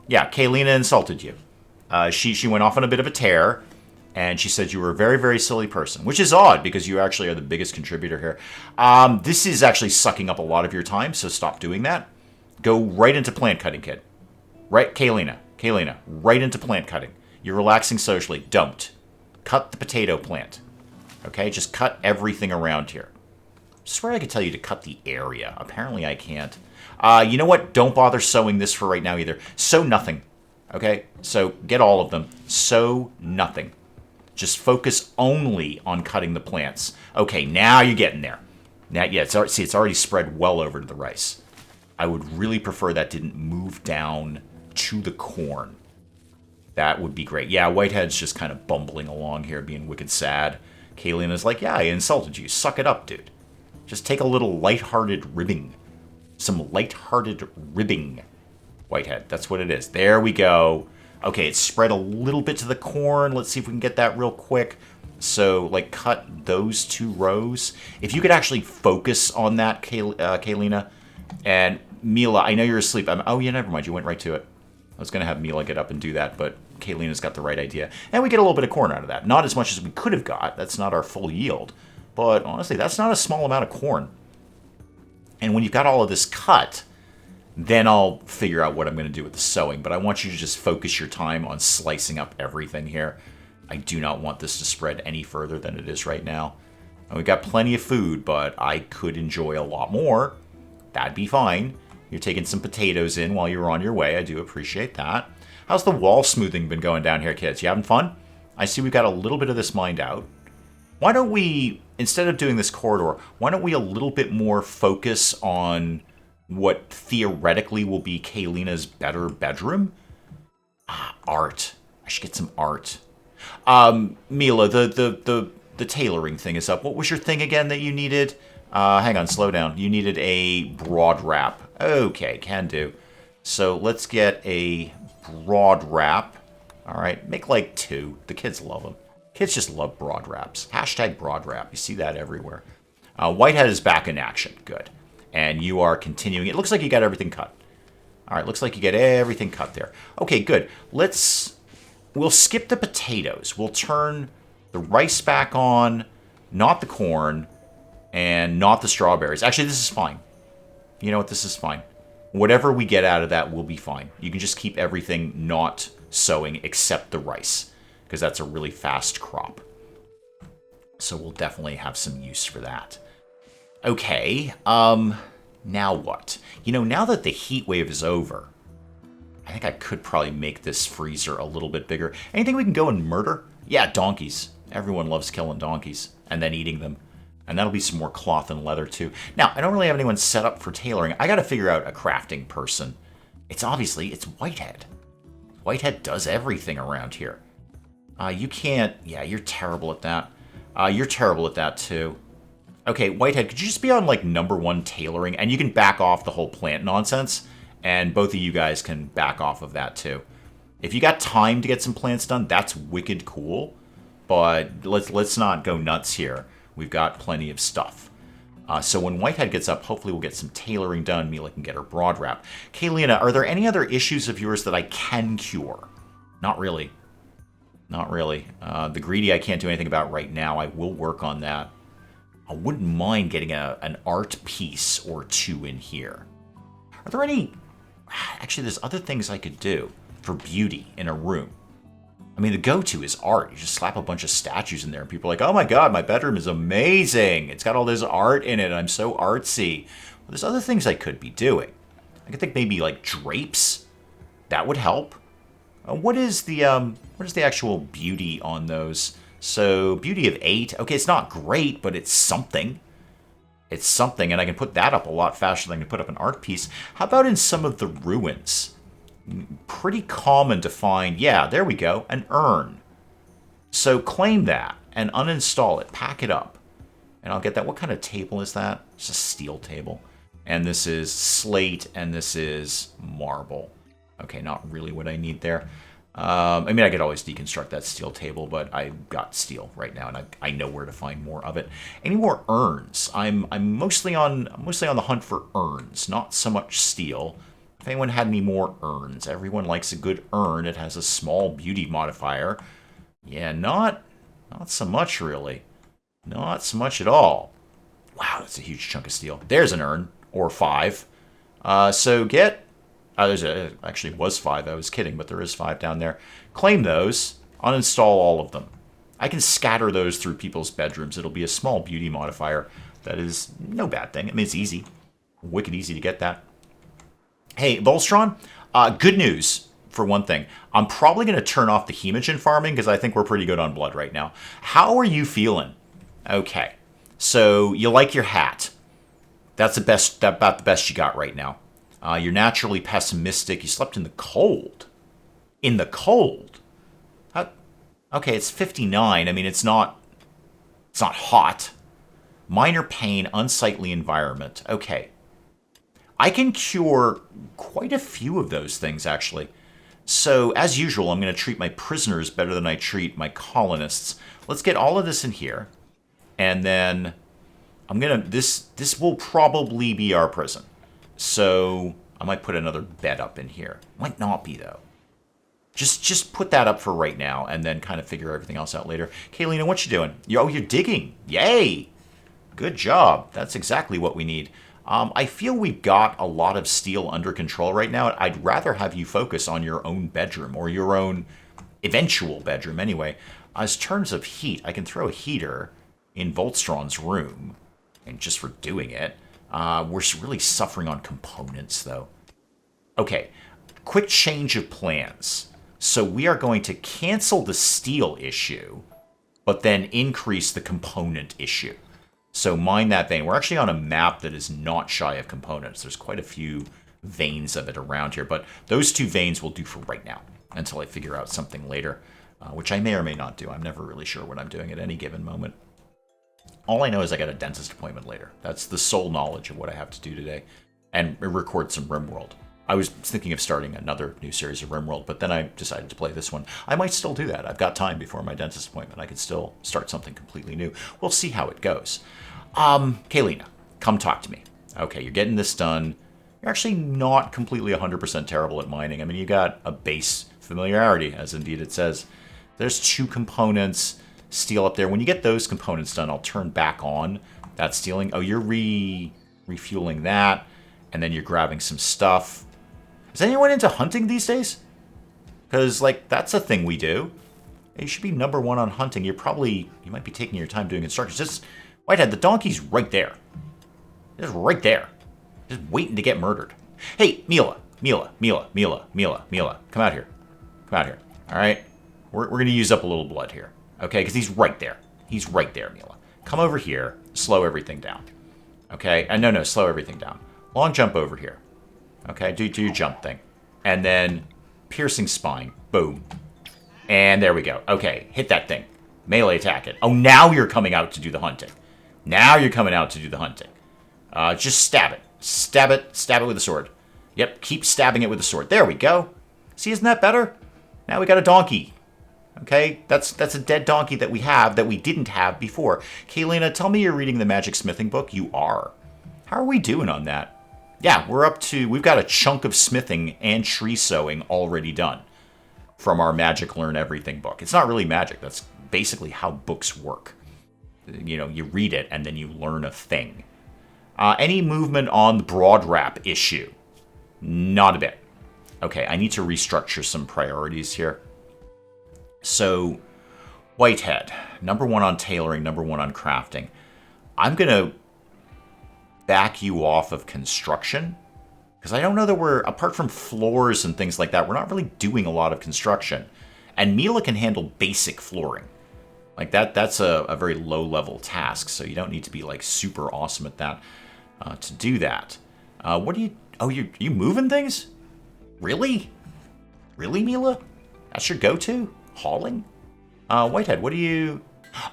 Yeah, Kaylina insulted you. She went off on a bit of a tear. And she said you were a very, very silly person, which is odd because you actually are the biggest contributor here. This is actually sucking up a lot of your time, so stop doing that. Go right into plant cutting, kid. Right, Kaylina, right into plant cutting. You're relaxing socially. Don't. Cut the potato plant. Okay, just cut everything around here. I swear I could tell you to cut the area. Apparently I can't. You know what? Don't bother sewing this for right now either. Sew nothing. Okay, so get all of them. Sew nothing. Just focus only on cutting the plants. Okay, now you're getting there. Now, yeah, it's already spread well over to the rice. I would really prefer that didn't move down to the corn. That would be great. Yeah, Whitehead's just kind of bumbling along here, being wicked sad. Kaylina's like, yeah, I insulted you. Suck it up, dude. Just take a little lighthearted ribbing. Some lighthearted ribbing, Whitehead. That's what it is. There we go. Okay, it's spread a little bit to the corn. Let's see if we can get that real quick. So, like, cut those 2 rows. If you could actually focus on that, Kaylina. And Mila, I know you're asleep. Oh, yeah, never mind. You went right to it. I was going to have Mila get up and do that, but Kaylina's got the right idea. And we get a little bit of corn out of that. Not as much as we could have got. That's not our full yield. But honestly, that's not a small amount of corn. And when you've got all of this cut, then I'll figure out what I'm going to do with the sewing. But I want you to just focus your time on slicing up everything here. I do not want this to spread any further than it is right now. And we've got plenty of food, but I could enjoy a lot more. That'd be fine. You're taking some potatoes in while you're on your way. I do appreciate that. How's the wall smoothing been going down here, kids? You having fun? I see we've got a little bit of this mined out. Why don't we, instead of doing this corridor, why don't we a little bit more focus on what theoretically will be Kaylina's better bedroom? Art. I should get some art. Mila, the tailoring thing is up. What was your thing again that you needed? Hang on, slow down. You needed a broad wrap. Okay, can do. So let's get a broad wrap. All right, make like 2. The kids love them. Kids just love broad wraps. Hashtag broad wrap. You see that everywhere. Whitehead is back in action. Good. And you are continuing. It looks like you got everything cut. All right, looks like you get everything cut there. Okay, good. We'll skip the potatoes. We'll turn the rice back on, not the corn, and not the strawberries. Actually, this is fine. You know what? This is fine. Whatever we get out of that will be fine. You can just keep everything not sowing except the rice, because that's a really fast crop. So we'll definitely have some use for that. Okay, now what? You know, now that the heat wave is over, I think I could probably make this freezer a little bit bigger. Anything we can go and murder? Yeah, donkeys. Everyone loves killing donkeys and then eating them. And that'll be some more cloth and leather, too. Now, I don't really have anyone set up for tailoring. I got to figure out a crafting person. It's Whitehead. Whitehead does everything around here. You can't... Yeah, you're terrible at that. You're terrible at that, too. Okay, Whitehead, could you just be on, like, #1 tailoring? And you can back off the whole plant nonsense. And both of you guys can back off of that, too. If you got time to get some plants done, that's wicked cool. But let's not go nuts here. We've got plenty of stuff. So when Whitehead gets up, hopefully we'll get some tailoring done. Mila can get her broad wrap. Kaylina, are there any other issues of yours that I can cure? Not really. Not really. The greedy I can't do anything about right now. I will work on that. I wouldn't mind getting an art piece or two in here. Are there any... Actually, there's other things I could do for beauty in a room. I mean, the go-to is art. You just slap a bunch of statues in there, and people are like, oh my god, my bedroom is amazing. It's got all this art in it. I'm so artsy. Well, there's other things I could be doing. I could think maybe, like, drapes. That would help. What is the actual beauty on those? So, beauty of 8. Okay, it's not great, but it's something. It's something, and I can put that up a lot faster than I can put up an art piece. How about in some of the ruins? Pretty common to find, yeah, there we go, an urn. So claim that and uninstall it, pack it up. And I'll get that. What kind of table is that? It's a steel table. And this is slate, and this is marble. Okay, not really what I need there. I mean, I could always deconstruct that steel table, but I've got steel right now, and I know where to find more of it. Any more urns? I'm mostly on the hunt for urns, not so much steel. If anyone had any more urns, everyone likes a good urn. It has a small beauty modifier. Yeah, not so much really, not so much at all. Wow, that's a huge chunk of steel. There's an urn or 5. So get. Actually, it was 5. I was kidding, but there is 5 down there. Claim those. Uninstall all of them. I can scatter those through people's bedrooms. It'll be a small beauty modifier. That is no bad thing. I mean, it's easy. Wicked easy to get that. Hey, Volstron, good news for one thing. I'm probably going to turn off the hemogen farming because I think we're pretty good on blood right now. How are you feeling? Okay. So, you like your hat. That's about the best you got right now. You're naturally pessimistic. You slept in the cold. In the cold? Okay, it's 59. I mean, it's not hot. Minor pain, unsightly environment. Okay. I can cure quite a few of those things, actually. So, as usual, I'm going to treat my prisoners better than I treat my colonists. Let's get all of this in here. And then I'm going to... This will probably be our prison. So I might put another bed up in here. Might not be, though. Just put that up for right now and then kind of figure everything else out later. Kaylina, what you doing? You're digging. Yay! Good job. That's exactly what we need. I feel we've got a lot of steel under control right now. I'd rather have you focus on your own bedroom or your own eventual bedroom anyway. As terms of heat, I can throw a heater in Voltstron's room, and just for doing it. We're really suffering on components, though. Okay, quick change of plans. So we are going to cancel the steel issue, but then increase the component issue. So mind that vein. We're actually on a map that is not shy of components. There's quite a few veins of it around here, but those 2 veins will do for right now until I figure out something later, which I may or may not do. I'm never really sure what I'm doing at any given moment. All I know is I got a dentist appointment later. That's the sole knowledge of what I have to do today. And record some RimWorld. I was thinking of starting another new series of RimWorld, but then I decided to play this one. I might still do that. I've got time before my dentist appointment. I could still start something completely new. We'll see how it goes. Kaylina, come talk to me. Okay, you're getting this done. You're actually not completely 100% terrible at mining. I mean, you got a base familiarity, as indeed it says. There's 2 components. Steel up there. When you get those components done, I'll turn back on that stealing. Oh, you're refueling that, and then you're grabbing some stuff. Is anyone into hunting these days? Because, like, that's a thing we do. You should be #1 on hunting. You might be taking your time doing instructions. Just, Whitehead, the donkey's right there. Just right there. Just waiting to get murdered. Hey, Mila, come out here. Come out here. All right? We're going to use up a little blood here. Okay, because he's right there. He's right there, Mila. Come over here. Slow everything down. Okay? No, slow everything down. Long jump over here. Okay, do your jump thing. And then piercing spine. Boom. And there we go. Okay, hit that thing. Melee attack it. Oh, now you're coming out to do the hunting. Now you're coming out to do the hunting. Just stab it. Stab it. Stab it with a sword. Yep, keep stabbing it with a sword. There we go. See, isn't that better? Now we got a donkey. Okay, that's a dead donkey that we have that we didn't have before. Kaylina, tell me you're reading the Magic Smithing book. You are. How are we doing on that? Yeah, we've got a chunk of smithing and tree sewing already done from our Magic Learn Everything book. It's not really magic. That's basically how books work. You know, you read it and then you learn a thing. Any movement on the broad wrap issue? Not a bit. Okay, I need to restructure some priorities here. So, Whitehead, number 1 on tailoring, number 1 on crafting. I'm going to back you off of construction, because I don't know that apart from floors and things like that, we're not really doing a lot of construction. And Mila can handle basic flooring. Like that's a very low-level task, so you don't need to be like super awesome at that to do that. What are you... Oh, you moving things? Really? Really, Mila? That's your go-to? Hauling? Whitehead, what are you...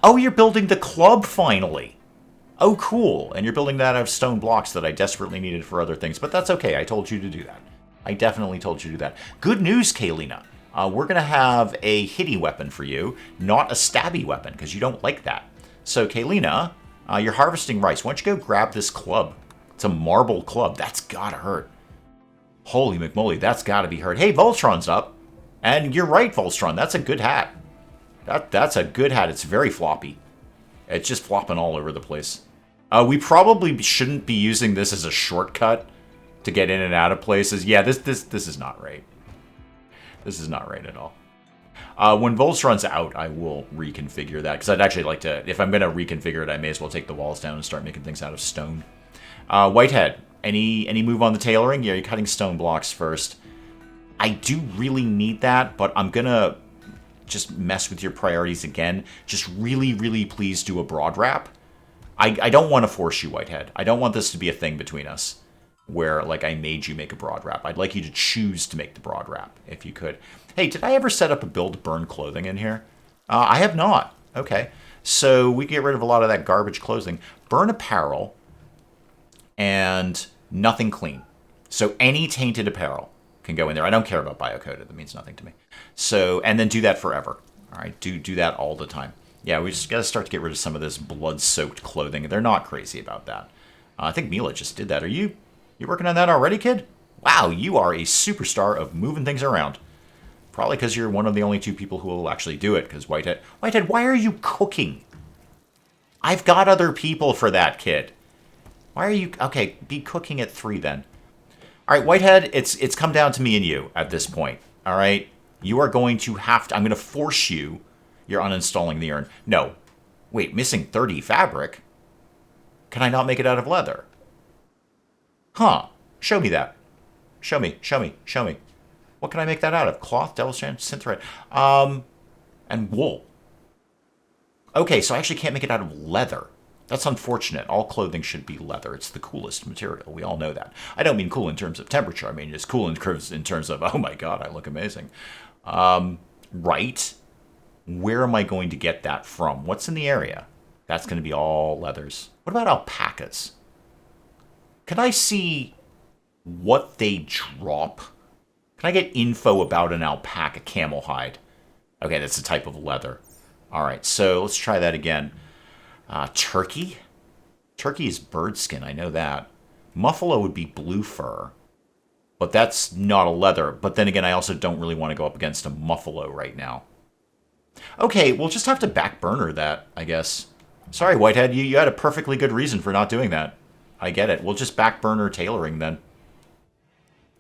Oh, you're building the club, finally! Oh, cool. And you're building that out of stone blocks that I desperately needed for other things. But that's okay. I told you to do that. I definitely told you to do that. Good news, Kaylina. We're going to have a hitty weapon for you, not a stabby weapon, because you don't like that. So, Kaylina, you're harvesting rice. Why don't you go grab this club? It's a marble club. That's gotta hurt. Holy McMoly, that's gotta be hurt. Hey, Voltron's up. And you're right, Voltron. That's a good hat. That's a good hat. It's very floppy. It's just flopping all over the place. We probably shouldn't be using this as a shortcut to get in and out of places. Yeah, this is not right. This is not right at all. When Voltron's out, I will reconfigure that, because I'd actually like to, if I'm going to reconfigure it, I may as well take the walls down and start making things out of stone. Whitehead, any move on the tailoring? Yeah, you're cutting stone blocks first. I do really need that, but I'm going to just mess with your priorities again. Just really, really please do a broad wrap. I don't want to force you, Whitehead. I don't want this to be a thing between us where, like, I made you make a broad wrap. I'd like you to choose to make the broad wrap, if you could. Hey, did I ever set up a build burn clothing in here? I have not. Okay. So we can get rid of a lot of that garbage clothing. Burn apparel and nothing clean. So any tainted apparel can go in there. I don't care about biocoded. That means nothing to me. So, and then do that forever. All right. Do that all the time. Yeah, we just got to start to get rid of some of this blood-soaked clothing. They're not crazy about that. I think Mila just did that. Are you working on that already, kid? Wow, you are a superstar of moving things around. Probably because you're one of the only 2 people who will actually do it, because Whitehead, why are you cooking? I've got other people for that, kid. Why are you... Okay, be cooking at 3 then. All right, Whitehead, it's come down to me and you at this point. All right? You are going to have to... I'm going to force you... You're uninstalling the urn. No. Wait, missing 30 fabric? Can I not make it out of leather? Huh. Show me that. Show me. What can I make that out of? Cloth, devil's strand, synthread, and wool. Okay, so I actually can't make it out of leather. That's unfortunate. All clothing should be leather. It's the coolest material. We all know that. I don't mean cool in terms of temperature. I mean it's cool in terms of, oh my god, I look amazing. Right. Where am I going to get that from? What's in the area? That's going to be all leathers. What about alpacas? Can I see what they drop? Can I get info about an alpaca? Camel hide. Okay, that's a type of leather. All right, so let's try that again. Turkey? Turkey is bird skin, I know that. Muffalo would be blue fur. But that's not a leather. But then again, I also don't really want to go up against a muffalo right now. Okay, we'll just have to back burner that, I guess. Sorry, Whitehead, you had a perfectly good reason for not doing that. I get it. We'll just back burner tailoring then.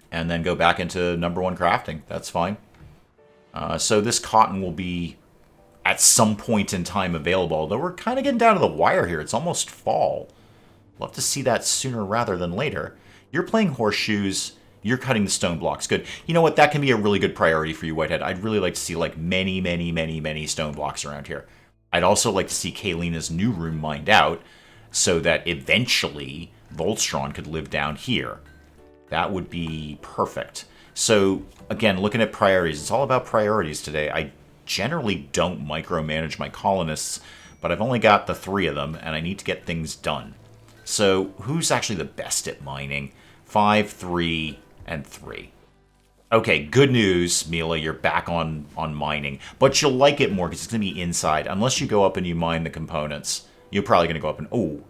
And then go back into number 1 crafting. That's fine. So this cotton will be at some point in time available. Although we're kind of getting down to the wire here. It's almost fall. Love to see that sooner rather than later. You're playing horseshoes. You're cutting the stone blocks. Good. You know what? That can be a really good priority for you, Whitehead. I'd really like to see like many stone blocks around here. I'd also like to see Kaylina's new room mined out so that eventually Voltron could live down here. That would be perfect. So, again, looking at priorities. It's all about priorities today. I generally don't micromanage my colonists, but I've only got the 3 of them, and I need to get things done. So who's actually the best at mining? 5, 3, and 3. Okay, good news, Mila, you're back on mining. But you'll like it more because it's going to be inside. Unless you go up and you mine the components, you're probably going to go up and... Oh,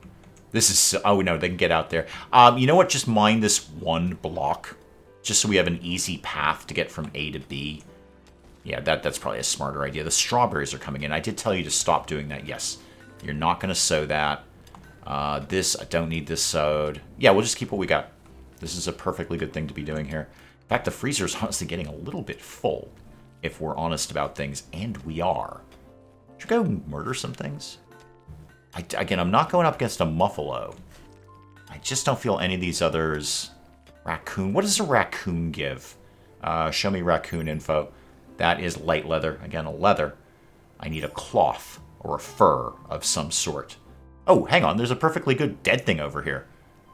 this is... Oh, no, they can get out there. You know what? Just mine this 1 block. Just so we have an easy path to get from A to B. Yeah, that's probably a smarter idea. The strawberries are coming in. I did tell you to stop doing that. Yes, you're not going to sow that. This, I don't need this sowed. Yeah, we'll just keep what we got. This is a perfectly good thing to be doing here. In fact, the freezer's honestly getting a little bit full, if we're honest about things, and we are. Should we go murder some things? Again, I'm not going up against a muffalo. I just don't feel any of these others... Raccoon. What does a raccoon give? Show me raccoon info. That is light leather. Again, a leather. I need a cloth or a fur of some sort. Oh, hang on. There's a perfectly good dead thing over here.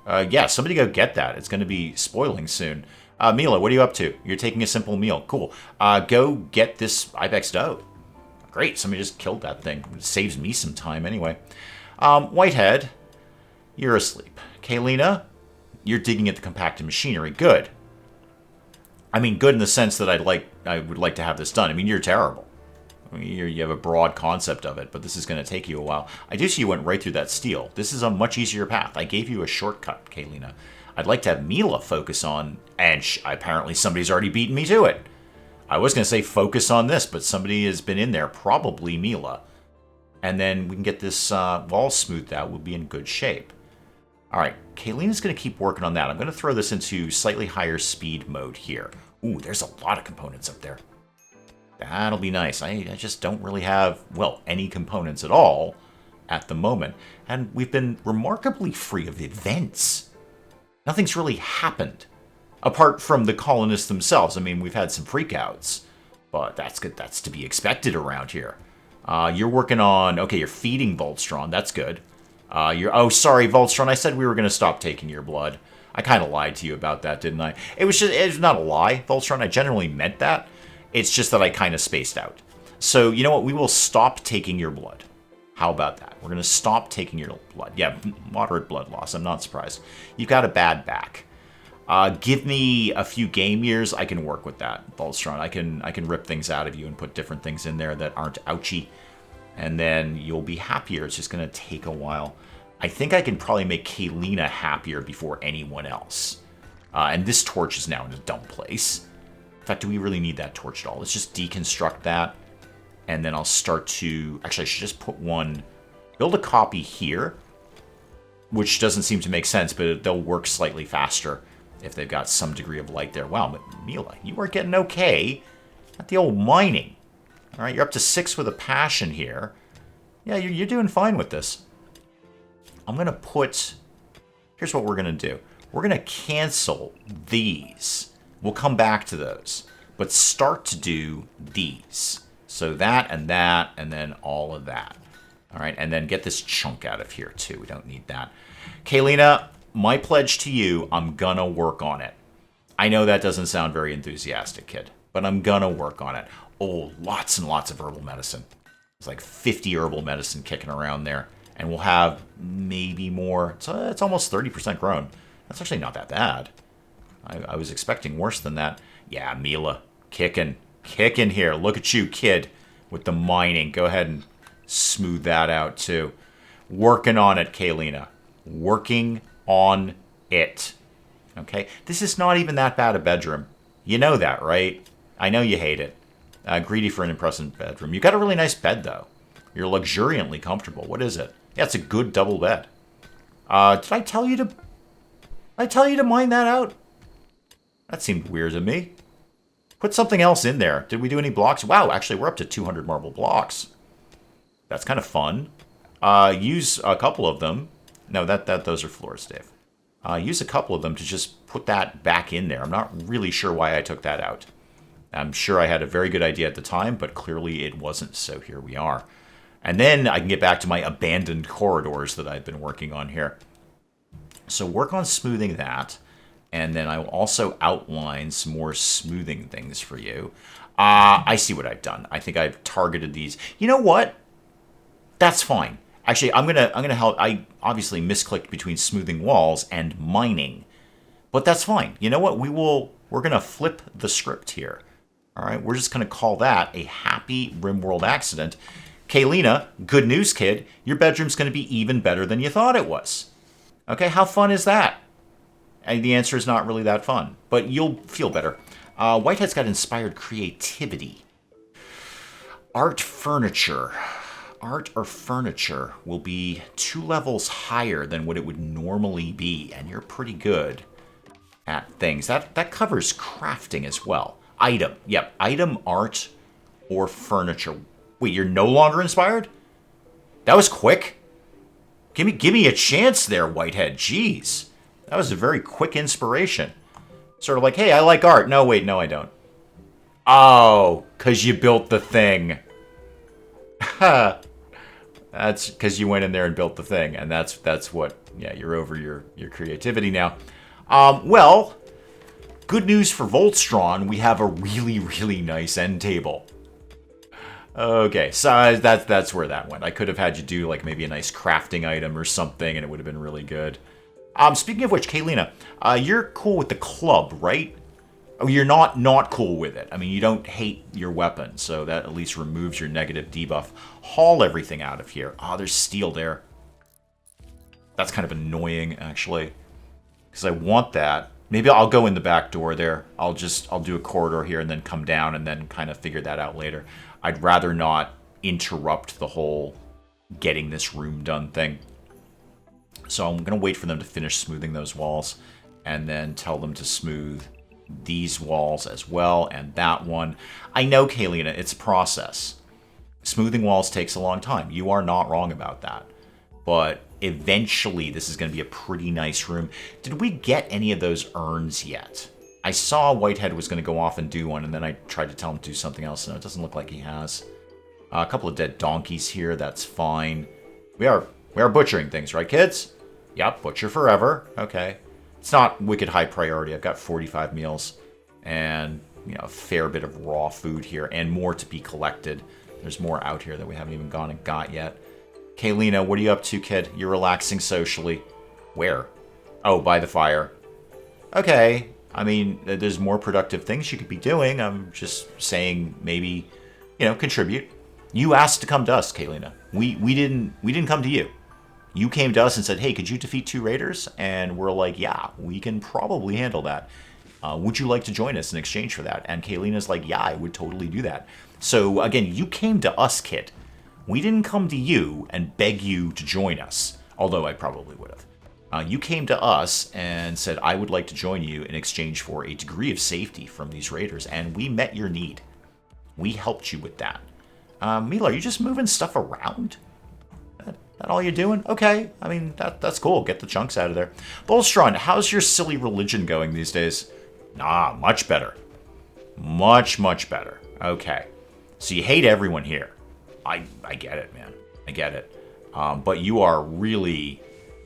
Yeah, somebody go get that. It's going to be spoiling soon. Mila, what are you up to? You're taking a simple meal. Cool. Go get this ibex doe. Great. Somebody just killed that thing. It saves me some time anyway. Whitehead, you're asleep. Kaylina, you're digging at the compacted machinery. Good. I mean, good in the sense that I would like to have this done. I mean, you're terrible. I mean, you have a broad concept of it, but this is going to take you a while. I do see you went right through that steel. This is a much easier path. I gave you a shortcut, Kaylina. I'd like to have Mila focus on, and apparently somebody's already beaten me to it. I was going to say focus on this, but somebody has been in there, probably Mila. And then we can get this wall smoothed out. We'll be in good shape. All right, Kaylina's going to keep working on that. I'm going to throw this into slightly higher speed mode here. Ooh, there's a lot of components up there. That'll be nice. I just don't really have, well, any components at all at the moment. And we've been remarkably free of events. Nothing's really happened. Apart from the colonists themselves. I mean, we've had some freakouts. But that's good. That's to be expected around here. You're working on... Okay, you're feeding Voltstron. That's good. Oh, sorry, Voltstron. I said we were going to stop taking your blood. I kind of lied to you about that, didn't I? It was not a lie, Voltstron. I generally meant that. It's just that I kind of spaced out. So, you know what? We will stop taking your blood. How about that? We're going to stop taking your blood. Yeah, moderate blood loss. I'm not surprised. You've got a bad back. Give me a few game years. I can work with that, Voltstron. I can rip things out of you and put different things in there that aren't ouchy. And then you'll be happier. It's just going to take a while. I think I can probably make Kaylina happier before anyone else. And this torch is now in a dumb place. In fact, do we really need that torch at all? Let's just deconstruct that. And then I'll start to... Actually, I should just put one... Build a copy here. Which doesn't seem to make sense, but they'll work slightly faster if they've got some degree of light there. Wow, but Mila, you are getting okay at the old mining. All right, you're up to 6 with a passion here. Yeah, you're doing fine with this. I'm going to put... Here's what we're going to do. We're going to cancel these. We'll come back to those. But start to do these. So that, and then all of that. All right, and then get this chunk out of here, too. We don't need that. Kaylina, my pledge to you, I'm going to work on it. I know that doesn't sound very enthusiastic, kid, but I'm going to work on it. Oh, lots and lots of herbal medicine. There's like 50 herbal medicine kicking around there. And we'll have maybe more. It's almost 30% grown. That's actually not that bad. I was expecting worse than that. Yeah, Mila, kicking here. Look at you, kid, with the mining. Go ahead and smooth that out, too. Working on it, Kaylina. Working on it. Okay? This is not even that bad a bedroom. You know that, right? I know you hate it. Greedy for an impressive bedroom. You got a really nice bed, though. You're luxuriantly comfortable. What is it? Yeah, it's a good double bed. Did I tell you to mine that out? That seemed weird to me. Put something else in there. Did we do any blocks? Wow, actually, we're up to 200 marble blocks. That's kind of fun. Use a couple of them. No, those are floors, Dave. Use a couple of them to just put that back in there. I'm not really sure why I took that out. I'm sure I had a very good idea at the time, but clearly it wasn't, so here we are. And then I can get back to my abandoned corridors that I've been working on here. So work on smoothing that, and then I will also outline some more smoothing things for you. I see what I've done. I think I've targeted these. You know what? That's fine. Actually, I'm gonna help. I obviously misclicked between smoothing walls and mining, but that's fine. You know what? We're gonna flip the script here. All right, we're just gonna call that a happy RimWorld accident. Kaylina, good news, kid. Your bedroom's gonna be even better than you thought it was. Okay, how fun is that? And the answer is not really that fun, but you'll feel better. Whitehead's got inspired creativity. Art furniture. Art or furniture will be 2 levels higher than what it would normally be, and you're pretty good at things. That covers crafting as well. Item. Yep, item, art, or furniture. Wait, you're no longer inspired? That was quick. Give me a chance there, Whitehead. Jeez. That was a very quick inspiration. Sort of like, hey, I like art. No, wait, no, I don't. Oh, because you built the thing. That's because you went in there and built the thing, and that's what. Yeah, you're over your creativity now. Well, good news for Voltstron. We have a really, really nice end table. Okay, so that's where that went. I could have had you do like maybe a nice crafting item or something, and it would have been really good. Speaking of which, Kaylina, you're cool with the club, right? Oh, you're not cool with it. I mean, you don't hate your weapon, so that at least removes your negative debuff. Haul everything out of here. Ah, there's steel there. That's kind of annoying, actually, because I want that. Maybe I'll go in the back door there. I'll do a corridor here and then come down and then kind of figure that out later. I'd rather not interrupt the whole getting this room done thing. So I'm going to wait for them to finish smoothing those walls and then tell them to smooth these walls as well and that one. I know, Kaylina, it's a process. Smoothing walls takes a long time. You are not wrong about that. But eventually this is going to be a pretty nice room. Did we get any of those urns yet? I saw Whitehead was going to go off and do one, and then I tried to tell him to do something else, and it doesn't look like he has. A couple of dead donkeys here, that's fine. We are butchering things, right, kids? Yep, butcher forever. Okay. It's not wicked high priority. I've got 45 meals and, a fair bit of raw food here and more to be collected. There's more out here that we haven't even gone and got yet. Kaylina, what are you up to, kid? You're relaxing socially. Where? Oh, by the fire. Okay. I mean, there's more productive things you could be doing. I'm just saying maybe, contribute. You asked to come to us, Kaylina. We didn't come to you. You came to us and said, hey, could you defeat 2 raiders? And we're like, yeah, we can probably handle that. Would you like to join us in exchange for that? And Kaylina's like, yeah, I would totally do that. So, again, you came to us, kid. We didn't come to you and beg you to join us, although I probably would have. You came to us and said, I would like to join you in exchange for a degree of safety from these raiders, and we met your need. We helped you with that. Mila, are you just moving stuff around? That all you're doing? Okay. I mean, that's cool. Get the chunks out of there. Bolstron, how's your silly religion going these days? Much better. Much, much better. Okay. So you hate everyone here. I get it, man. I get it. But you are really...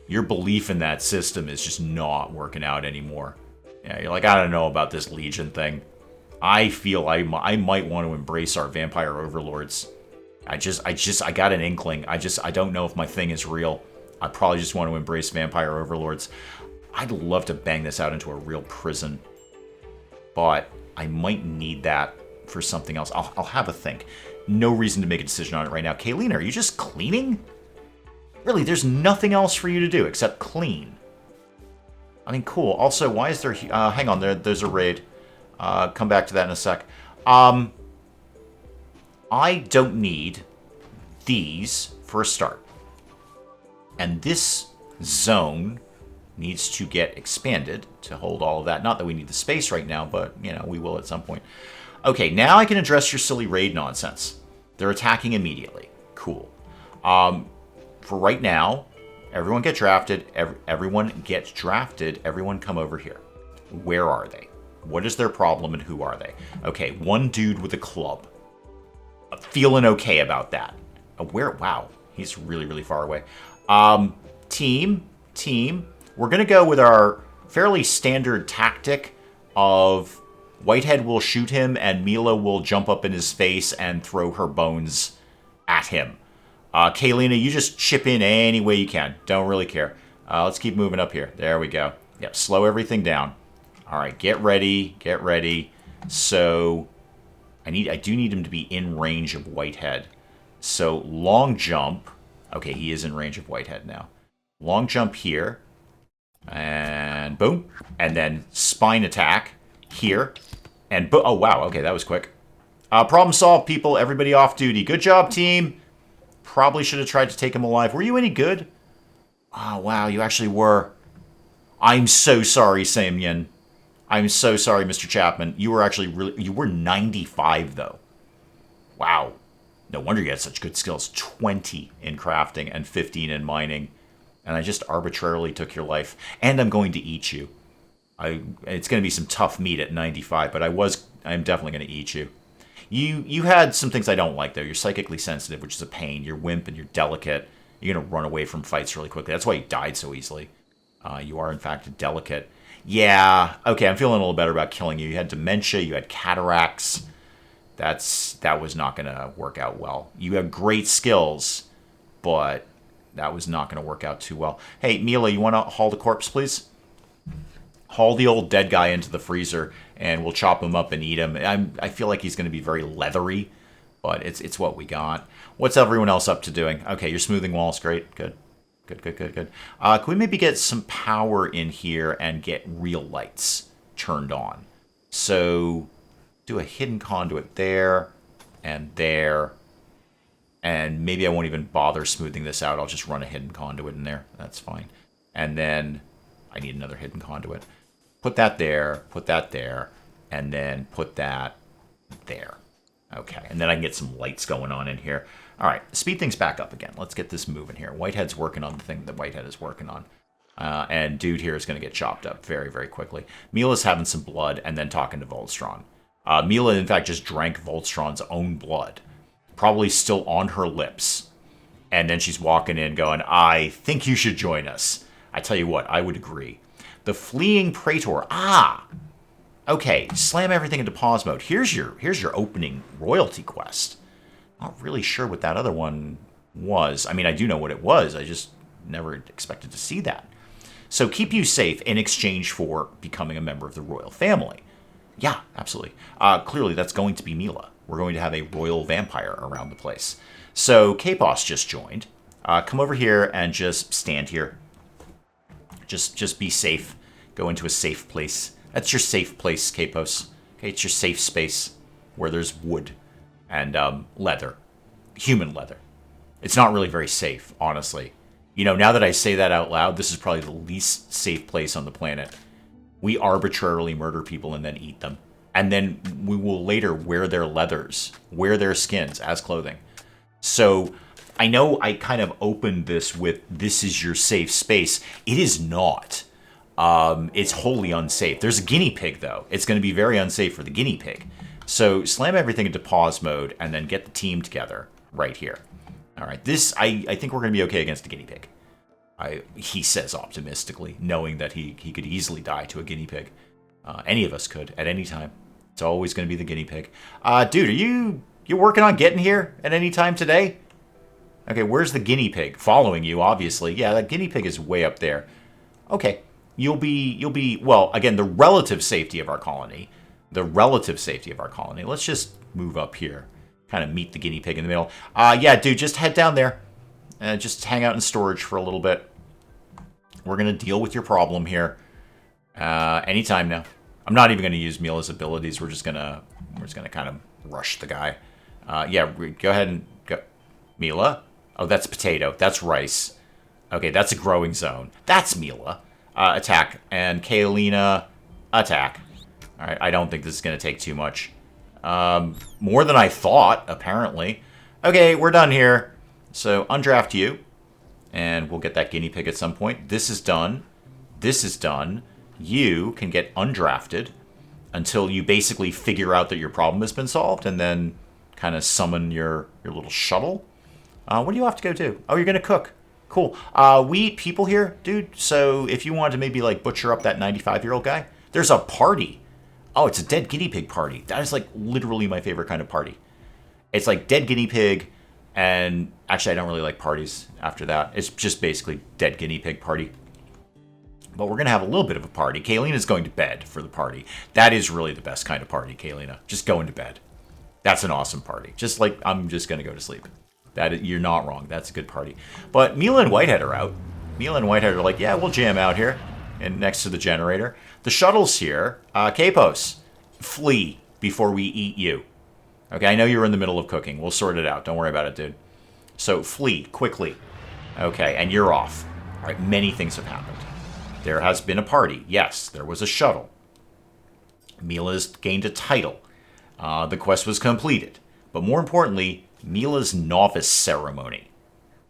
Your belief in that system is just not working out anymore. Yeah, you're like, I don't know about this Legion thing. I feel I might want to embrace our vampire overlords. I got an inkling. I don't know if my thing is real. I probably just want to embrace vampire overlords. I'd love to bang this out into a real prison. But I might need that for something else. I'll have a think. No reason to make a decision on it right now. Kaylina, are you just cleaning? Really, there's nothing else for you to do except clean. I mean, cool. Also, why is there... hang on, there's a raid. Come back to that in a sec. I don't need these for a start. And this zone needs to get expanded to hold all of that. Not that we need the space right now, but, we will at some point. Okay, now I can address your silly raid nonsense. They're attacking immediately. Cool. For right now, everyone get drafted. Everyone get drafted. Everyone come over here. Where are they? What is their problem and who are they? Okay, one dude with a club. Feeling okay about that. Where? Wow, he's really, really far away. Team. We're going to go with our fairly standard tactic of Whitehead will shoot him and Mila will jump up in his face and throw her bones at him. Kaylina, you just chip in any way you can. Don't really care. Let's keep moving up here. There we go. Yep, slow everything down. All right, get ready. Get ready. So I do need him to be in range of Whitehead. So long jump. Okay, he is in range of Whitehead now. Long jump here. And boom. And then spine attack here. And oh, wow. Okay, that was quick. Problem solved, people. Everybody off duty. Good job, team. Probably should have tried to take him alive. Were you any good? Oh, wow. You actually were. I'm so sorry, Samyin. I'm so sorry, Mr. Chapman. You were actually really... You were 95, though. Wow. No wonder you had such good skills. 20 in crafting and 15 in mining. And I just arbitrarily took your life. And I'm going to eat you. It's going to be some tough meat at 95, but I'm definitely going to eat you. You had some things I don't like, though. You're psychically sensitive, which is a pain. You're wimp and you're delicate. You're going to run away from fights really quickly. That's why you died so easily. You are, in fact, delicate. Yeah, okay, I'm feeling a little better about killing you. You had dementia. You had cataracts. That was not going to work out well. You have great skills, but that was not going to work out too well. Hey, Mila, you want to haul the corpse, please? Haul the old dead guy into the freezer, and we'll chop him up and eat him. I feel like he's going to be very leathery, but it's what we got. What's everyone else up to doing? Okay, you're smoothing walls. Great. Good. Good. Can we maybe get some power in here and get real lights turned on? So do a hidden conduit there and there. And maybe I won't even bother smoothing this out. I'll just run a hidden conduit in there. That's fine. And then I need another hidden conduit. Put that there, and then put that there. Okay, and then I can get some lights going on in here. All right, speed things back up again. Let's get this moving here. Whitehead's working on the thing that Whitehead is working on. And dude here is going to get chopped up very, very quickly. Mila's having some blood and then talking to Voltstron. Mila, in fact, just drank Voltstron's own blood. Probably still on her lips. And then she's walking in going, I think you should join us. I tell you what, I would agree. The Fleeing Praetor. Okay, slam everything into pause mode. Here's your opening royalty quest. Not really sure what that other one was. I mean, I do know what it was. I just never expected to see that. So keep you safe in exchange for becoming a member of the royal family. Yeah, absolutely. Clearly, that's going to be Mila. We're going to have a royal vampire around the place. So Kapos just joined. Come over here and just stand here. Just be safe. Go into a safe place. That's your safe place, Kapos. Okay, it's your safe space where there's wood and leather. Human leather. It's not really very safe, honestly. You know, now that I say that out loud, this is probably the least safe place on the planet. We arbitrarily murder people and then eat them. And then we will later wear their leathers, wear their skins as clothing. So I know I kind of opened this with, this is your safe space. It is not. It's wholly unsafe. There's a guinea pig, though. It's going to be very unsafe for the guinea pig. So slam everything into pause mode and then get the team together right here. All right, this, I think we're going to be okay against the guinea pig. He says optimistically, knowing that he could easily die to a guinea pig. Any of us could at any time. It's always going to be the guinea pig. Dude, are you working on getting here at any time today? Okay, where's the guinea pig? Following you, obviously. Yeah, that guinea pig is way up there. Okay, you'll be well, again, the relative safety of our colony. Let's just move up here. Kind of meet the guinea pig in the middle. Yeah, dude, just head down there. Just hang out in storage for a little bit. We're going to deal with your problem here. Anytime now. I'm not even going to use Mila's abilities. We're just going to kind of rush the guy. Yeah, go ahead and go. Mila? Oh, that's potato. That's rice. Okay, that's a growing zone. That's Mila. Attack. And Kaylina, attack. All right, I don't think this is going to take too much. More than I thought, apparently. Okay, we're done here. So, undraft you. And we'll get that guinea pig at some point. This is done. This is done. You can get undrafted until you basically figure out that your problem has been solved and then kind of summon your little shuttle. What do you have to go do? Oh, you're going to cook. Cool. We eat people here, dude. So if you wanted to maybe like butcher up that 95-year-old guy, there's a party. Oh, it's a dead guinea pig party. That is like literally my favorite kind of party. It's like dead guinea pig, And actually, I don't really like parties after that. It's just basically dead guinea pig party. But we're going to have a little bit of a party. Kalina's going to bed for the party. That is really the best kind of party, Kalina. Just going to bed. That's an awesome party. Just like, I'm just going to go to sleep. You're not wrong. That's a good party. But Mila and Whitehead are out. Mila and Whitehead are like, yeah, we'll jam out here. And next to the generator. The shuttle's here. Capos, flee before we eat you. Okay, I know you're in the middle of cooking. We'll sort it out. Don't worry about it, dude. So flee, quickly. Okay, and you're off. All right, many things have happened. There has been a party. Yes, there was a shuttle. Mila's gained a title. The quest was completed. But more importantly, Mila's novice ceremony.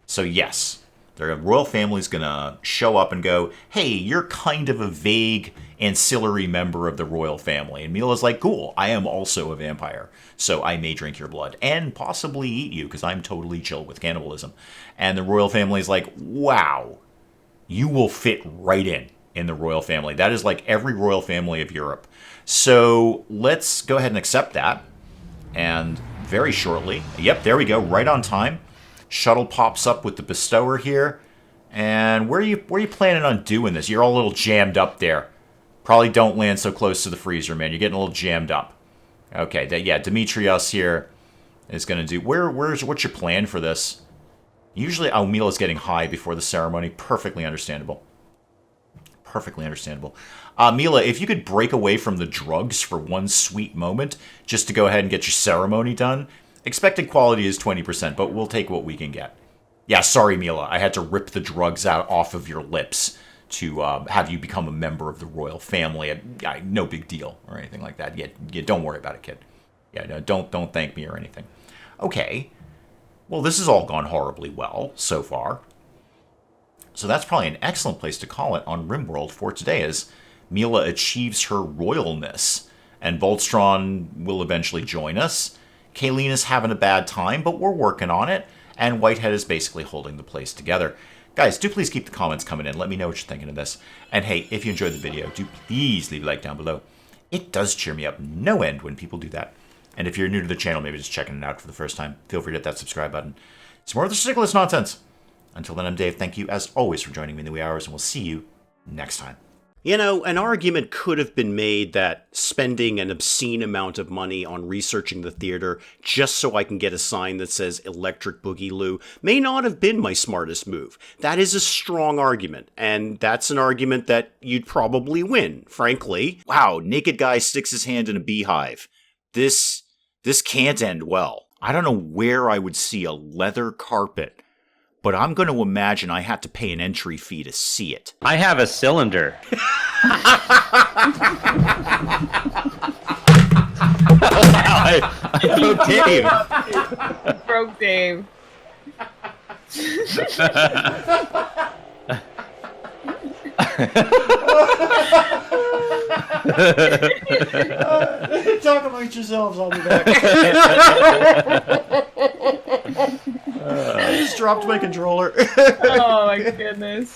So yes, the royal family's going to show up and go, hey, you're kind of a vague ancillary member of the royal family. And Mila's like, cool, I am also a vampire. So I may drink your blood and possibly eat you because I'm totally chill with cannibalism. And the royal family's like, wow, you will fit right in the royal family. That is like every royal family of Europe. So let's go ahead and accept that. And very shortly, yep, there we go, right on time. Shuttle pops up with the bestower here. And where are you planning on doing this? You're all a little jammed up there. Probably don't land so close to the freezer, man. You're getting a little jammed up. Okay, Demetrios here is going to do... What's your plan for this? Usually, Mila's getting high before the ceremony. Perfectly understandable. Perfectly understandable. Mila, if you could break away from the drugs for one sweet moment, just to go ahead and get your ceremony done. Expected quality is 20%, but we'll take what we can get. Yeah, sorry, Mila. I had to rip the drugs out off of your lips to have you become a member of the royal family. No big deal or anything like that. Yeah, don't worry about it, kid. Yeah, no, don't thank me or anything. Okay. Well, this has all gone horribly well so far. So that's probably an excellent place to call it on RimWorld for today, as Mila achieves her royalness. And Voltron will eventually join us. Kalina's having a bad time, but we're working on it. And Whitehead is basically holding the place together. Guys, do please keep the comments coming in. Let me know what you're thinking of this. And hey, if you enjoyed the video, do please leave a like down below. It does cheer me up no end when people do that. And if you're new to the channel, maybe just checking it out for the first time, feel free to hit that subscribe button. It's more of this ridiculous nonsense. Until then, I'm Dave. Thank you, as always, for joining me in the wee hours, and we'll see you next time. You know, an argument could have been made that spending an obscene amount of money on researching the theater just so I can get a sign that says Electric Boogaloo may not have been my smartest move. That is a strong argument, and that's an argument that you'd probably win, frankly. Wow, naked guy sticks his hand in a beehive. This can't end well. I don't know where I would see a leather carpet, but I'm going to imagine I had to pay an entry fee to see it. I have a cylinder. I broke Dave. Broke Dave. Talk amongst yourselves, I'll be back. I just dropped my controller. Oh my goodness.